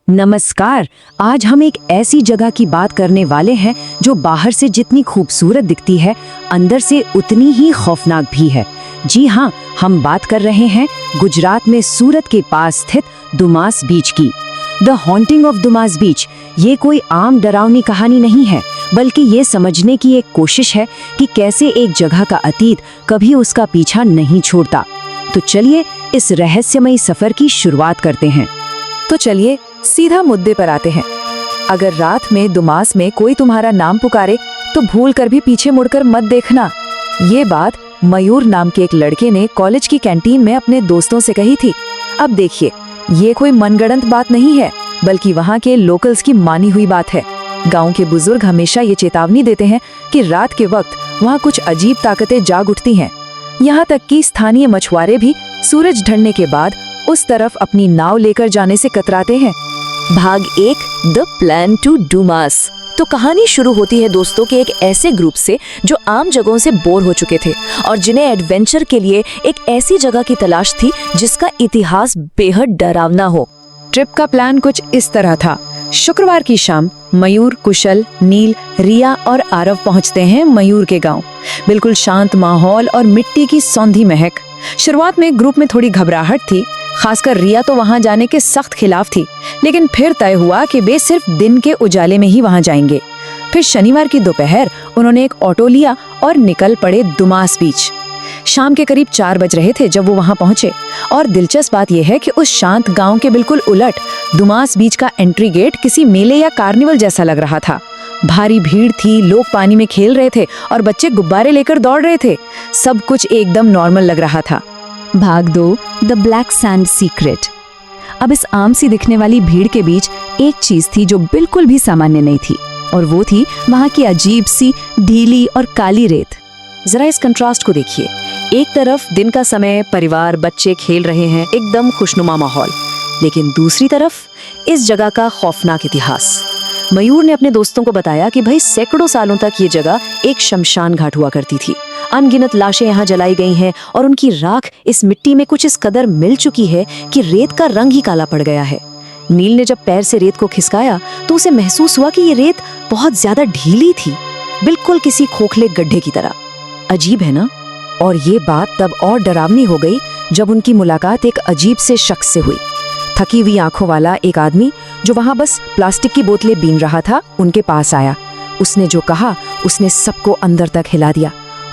नमस्कार। आज हम एक ऐसी जगह की बात करने वाले हैं जो बाहर से जितनी खूबसूरत दिखती है, अंदर से उतनी ही खौफनाक भी है। जी हाँ, हम बात कर रहे हैं गुजरात में सूरत के पास स्थित दुमास बीच की। द हॉन्टिंग ऑफ दुमास बीच ये कोई आम डरावनी कहानी नहीं है, बल्कि ये समझने की एक कोशिश है कि कैसे एक जगह का अतीत कभी उसका पीछा नहीं छोड़ता। तो चलिए इस रहस्यमयी सफर की शुरुआत करते हैं। तो चलिए सीधा मुद्दे पर आते हैं। अगर रात में दुमास में कोई तुम्हारा नाम पुकारे तो भूल कर भी पीछे मुड़कर मत देखना। ये बात मयूर नाम के एक लड़के ने कॉलेज की कैंटीन में अपने दोस्तों से कही थी। अब देखिए, ये कोई मनगढ़ंत बात नहीं है, बल्कि वहाँ के लोकल्स की मानी हुई बात है। गांव के बुजुर्ग हमेशा ये चेतावनी देते हैं कि रात के वक्त वहाँ कुछ अजीब ताकतें जाग उठती हैं। यहाँ तक कि स्थानीय मछुआरे भी सूरज ढलने के बाद उस तरफ अपनी नाव लेकर जाने से कतराते हैं। भाग 1 द प्लान टू डुमास। तो कहानी शुरू होती है दोस्तों के एक ऐसे ग्रुप से जो आम जगहों से बोर हो चुके थे और जिन्हें एडवेंचर के लिए एक ऐसी जगह की तलाश थी जिसका इतिहास बेहद डरावना हो। ट्रिप का प्लान कुछ इस तरह था। शुक्रवार की शाम मयूर, कुशल, नील, रिया और आरव पहुंचते हैं मयूर के गांव। बिल्कुल शांत माहौल और मिट्टी की सौंधी महक। शुरुआत में ग्रुप में थोड़ी घबराहट थी, खासकर रिया तो वहां जाने के सख्त खिलाफ थी, लेकिन फिर तय हुआ कि वे सिर्फ दिन के उजाले में ही वहां जाएंगे। फिर शनिवार की दोपहर उन्होंने एक ऑटो लिया और निकल पड़े दुमास बीच। शाम के करीब 4 बज रहे थे जब वो वहां पहुंचे। और दिलचस्प बात यह है कि उस शांत गांव के बिल्कुल उलट दुमास बीच का एंट्री गेट किसी मेले या कार्निवल जैसा लग रहा था। भारी भीड़ थी, लोग पानी में खेल रहे थे और बच्चे गुब्बारे लेकर दौड़ रहे थे। सब कुछ एकदम नॉर्मल लग रहा था। भाग 2 द ब्लैक सैंड सीक्रेट। अब इस आम सी दिखने वाली भीड़ के बीच एक चीज थी जो बिल्कुल भी सामान्य नहीं थी, और वो थी वहाँ की अजीब सी ढीली और काली रेत। जरा इस कंट्रास्ट को देखिए। एक तरफ दिन का समय, परिवार, बच्चे खेल रहे हैं, एकदम खुशनुमा माहौल, लेकिन दूसरी तरफ इस जगह का खौफनाक इतिहास। मयूर ने अपने दोस्तों को बताया कि भाई सैकड़ों सालों तक ये जगह एक शमशान घाट हुआ करती थी। अनगिनत लाशें यहाँ जलाई गई हैं और उनकी राख इस मिट्टी में कुछ इस कदर मिल चुकी है कि रेत का रंग ही काला पड़ गया है। नील ने जब पैर से रेत को खिसकाया तो उसे महसूस हुआ कि ये रेत बहुत ज्यादा ढीली थी, बिल्कुल किसी खोखले गड्ढे की तरह। अजीब है ना? और ये बात तब और डरावनी हो गई जब उनकी मुलाकात एक अजीब से शख्स से हुई। थकी हुई आंखों वाला एक आदमी जो वहां बस प्लास्टिक की बोतलें बीन रहा था, उनके पास आया। उसने जो कहा उसने सबको अंदर तक हिला दिया।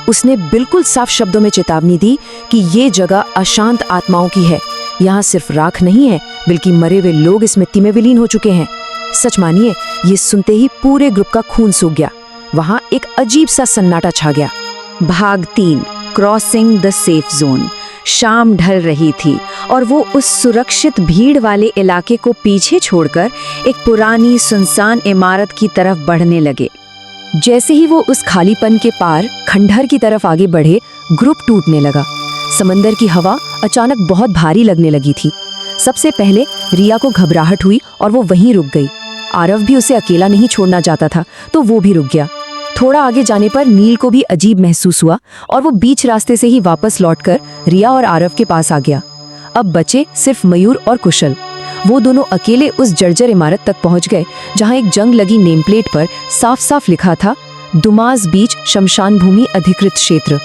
उसने बिल्कुल साफ शब्दों में चेतावनी दी कि ये जगह अशांत आत्माओं की है। यहाँ सिर्फ राख नहीं है, बल्कि मरे हुए लोग इस मिट्टी में विलीन हो चुके हैं। सच मानिए, ये सुनते ही पूरे ग्रुप का खून सूख गया। वहाँ एक अजीब सा सन्नाटा छा गया। भाग 3 क्रॉसिंग द सेफ जोन। शाम ढल रही थी और वो उस सुरक्षित भीड़ वाले इलाके को पीछे छोड़कर एक पुरानी सुनसान इमारत की तरफ बढ़ने लगे। जैसे ही वो उस खालीपन के पार खंडहर की तरफ आगे बढ़े, ग्रुप टूटने लगा। समंदर की हवा अचानक बहुत भारी लगने लगी थी। सबसे पहले रिया को घबराहट हुई और वो वहीं रुक गई। आरव भी उसे अकेला नहीं छोड़ना चाहता था, तो वो भी रुक गया। थोड़ा आगे जाने पर नील को भी अजीब महसूस हुआ और वो बीच रास्ते से ही वापस लौटकर रिया और आरव के पास आ गया। अब बचे सिर्फ मयूर और कुशल। वो दोनों अकेले उस जर्जर इमारत तक पहुंच गए जहां एक जंग लगी नेम प्लेट पर साफ साफ लिखा था, दुमास बीच शमशान भूमि अधिकृत क्षेत्र।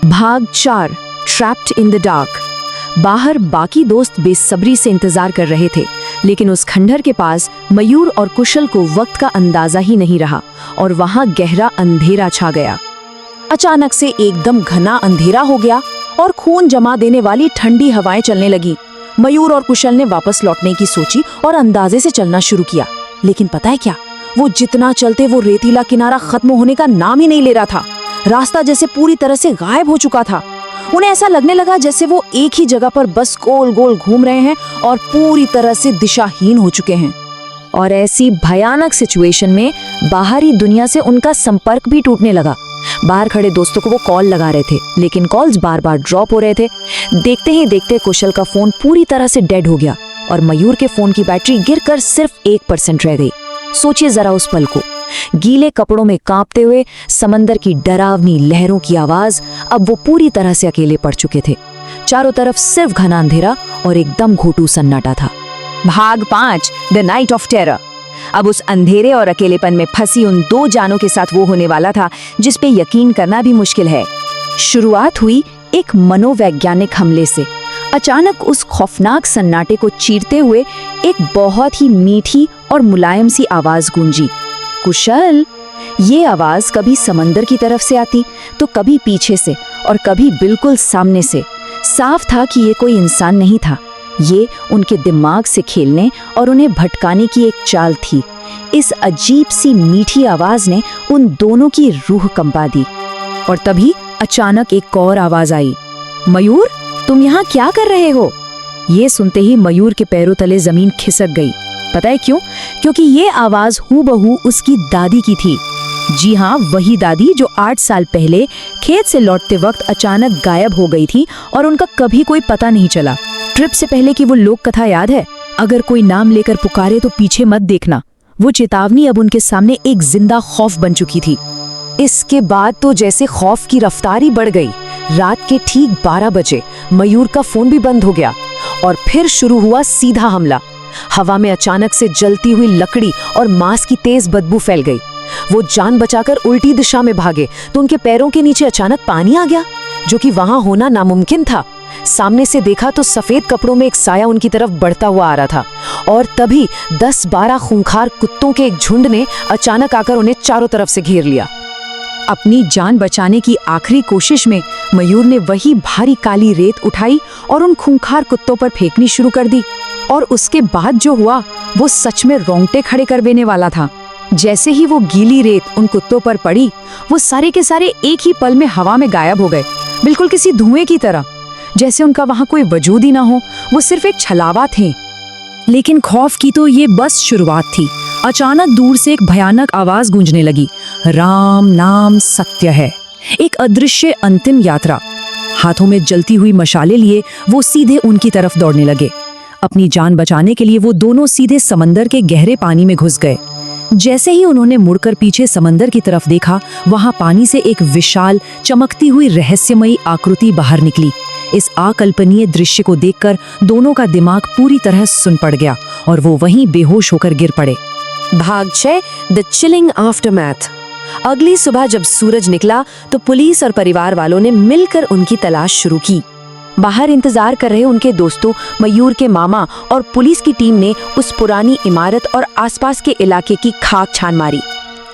भाग 4 ट्रैप्ड इन द डार्क। बाहर बाकी दोस्त बेसब्री से इंतजार कर रहे थे, लेकिन उस खंडहर के पास मयूर और कुशल को वक्त का अंदाजा ही नहीं रहा और वहां गहरा अंधेरा छा गया। अचानक से एकदम घना अंधेरा हो गया और खून जमा देने वाली ठंडी हवाएं चलने लगी। मयूर और कुशल ने वापस लौटने की सोची और अंदाजे से चलना शुरू किया, लेकिन पता है क्या, वो जितना चलते वो रेतीला किनारा खत्म होने का नाम ही नहीं ले रहा था। रास्ता जैसे पूरी तरह से गायब हो चुका था। उन्हें ऐसा लगने लगा जैसे वो एक ही जगह पर बस गोल गोल घूम रहे हैं और पूरी तरह से दिशाहीन हो चुके हैं। और ऐसी भयानक सिचुएशन में बाहरी दुनिया से उनका संपर्क भी टूटने लगा। बाहर खड़े दोस्तों को वो कॉल लगा रहे थे, लेकिन कॉल्स बार बार ड्रॉप हो रहे थे। देखते ही देखते कुशल का फोन पूरी तरह से डेड हो गया और मयूर के फोन की बैटरी गिरकर सिर्फ 1% रह गई। सोचिए जरा उस पल को। गीले कपड़ों में कांपते हुए समंदर की डरावनी लहरों की आवाज। अब वो पूरी तरह से अकेले पड़ चुके थे। चारों तरफ सिर्फ घना अंधेरा और एकदम घोटू सन्नाटा था। भाग 5 द नाइट ऑफ टेरर। अब उस अंधेरे और अकेलेपन में फंसी उन 2 जानों के साथ वो होने वाला था जिस पे यकीन करना भी मुश्किल है। शुरुआत हुई एक मनोवैज्ञानिक हमले से। अचानक उस खौफनाक सन्नाटे को चीरते हुए एक बहुत ही मीठी और मुलायम सी आवाज गूंजी, कुशल। ये आवाज कभी समंदर की तरफ से आती तो कभी पीछे से और कभी बिल्कुल सामने से। साफ था कि ये कोई इंसान नहीं था, ये उनके दिमाग से खेलने और उन्हें भटकाने की एक चाल थी। इस अजीब सी मीठी आवाज ने उन दोनों की रूह कंपा दी। और तभी अचानक एक और आवाज आई, मयूर, तुम यहाँ क्या कर रहे हो? ये सुनते ही मयूर के पैरों तले जमीन खिसक गई। पता है क्यों? क्योंकि ये आवाज हूबहू उसकी दादी की थी। जी हाँ, वही दादी जो 8 साल पहले खेत से लौटते वक्त अचानक गायब हो गई थी और उनका कभी कोई पता नहीं चला। ट्रिप से पहले की वो लोक कथा याद है, अगर कोई नाम लेकर पुकारे तो पीछे मत देखना। वो चेतावनी अब उनके सामने एक जिंदा खौफ बन चुकी थी। इसके बाद तो जैसे खौफ की रफ्तारी बढ़ गई। रात के ठीक 12 बजे मयूर का फोन भी बंद हो गया और फिर शुरू हुआ सीधा हमला। हवा में अचानक से जलती हुई लकड़ी और मांस की तेज बदबू फैल गई। वो जान बचाकर उल्टी दिशा में भागे तो उनके पैरों के नीचे अचानक पानी आ गया, जो कि वहां होना नामुमकिन था। सामने से देखा तो सफेद कपड़ों में एक साया उनकी तरफ बढ़ता हुआ आ रहा था और तभी 10-12 खूंखार कुत्तों के एक झुंड ने अचानक आकर उन्हें चारों तरफ से घेर लिया। अपनी जान बचाने की आखिरी कोशिश में मयूर ने वही भारी काली रेत उठाई और उन खूंखार कुत्तों पर फेंकनी शुरू कर दी। और उसके बाद जो हुआ वो सच में रोंगटे खड़े कर देने वाला था। जैसे ही वो गीली रेत उन कुत्तों पर पड़ी, वो सारे के सारे एक ही पल में हवा में गायब हो गए, बिल्कुल किसी धुएं की तरह, जैसे उनका वहां कोई वजूद ही ना हो। वो सिर्फ एक छलावा थे। लेकिन खौफ की तो ये बस शुरुआत थी। अचानक दूर से एक भयानक आवाज गूंजने लगी, राम नाम सत्य है। एक अदृश्य अंतिम यात्रा। हाथों में जलती हुई मशालें लिए वो सीधे उनकी तरफ दौड़ने लगे। अपनी जान बचाने के लिए वो दोनों सीधे समंदर के गहरे पानी में घुस गए। जैसे ही उन्होंने मुड़कर पीछे समंदर की तरफ देखा, वहां पानी से एक विशाल चमकती हुई रहस्यमयी आकृति बाहर निकली। इस अकल्पनीय दृश्य को देखकर दोनों का दिमाग पूरी तरह सुन पड़ गया और वो वहीं बेहोश होकर गिर पड़े। भाग 6 द चिलिंग आफ्टरमैथ। अगली सुबह जब सूरज निकला तो पुलिस और परिवार वालों ने मिलकर उनकी तलाश शुरू की। बाहर इंतजार कर रहे उनके दोस्तों, मयूर के मामा और पुलिस की टीम ने उस पुरानी इमारत और आसपास के इलाके की खाक छान मारी।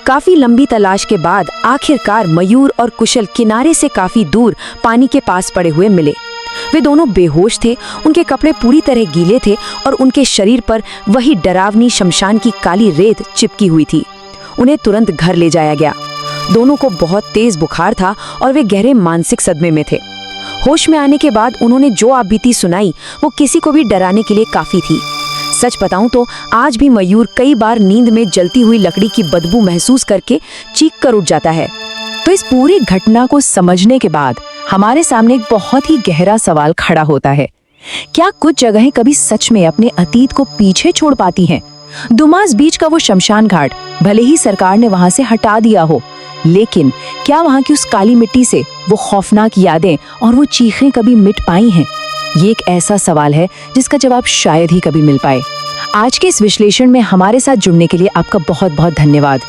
काफी लंबी तलाश के बाद आखिरकार मयूर और कुशल किनारे से काफी दूर पानी के पास पड़े हुए मिले। वे दोनों बेहोश थे, उनके कपड़े पूरी तरह गीले थे और उनके शरीर पर वही डरावनी शमशान की काली रेत चिपकी हुई थी। उन्हें तुरंत घर ले जाया गया। दोनों को बहुत तेज बुखार था और वे गहरे मानसिक सदमे में थे। होश में आने के बाद उन्होंने जो आपबीती सुनाई वो किसी को भी डराने के लिए काफी थी। सच बताऊं तो आज भी मयूर कई बार नींद में जलती हुई लकड़ी की बदबू महसूस करके चीख कर उठ जाता है। तो इस पूरी घटना को समझने के बाद हमारे सामने एक बहुत ही गहरा सवाल खड़ा होता है। क्या कुछ जगहें कभी सच में अपने अतीत को पीछे छोड़ पाती हैं? दुमास बीच का वो शमशान घाट भले ही सरकार ने वहां से हटा दिया हो, लेकिन क्या वहां की उस काली मिट्टी से वो खौफनाक यादें और वो चीखें कभी मिट पाई हैं? ये एक ऐसा सवाल है जिसका जवाब शायद ही कभी मिल पाए। आज के इस विश्लेषण में हमारे साथ जुड़ने के लिए आपका बहुत बहुत धन्यवाद।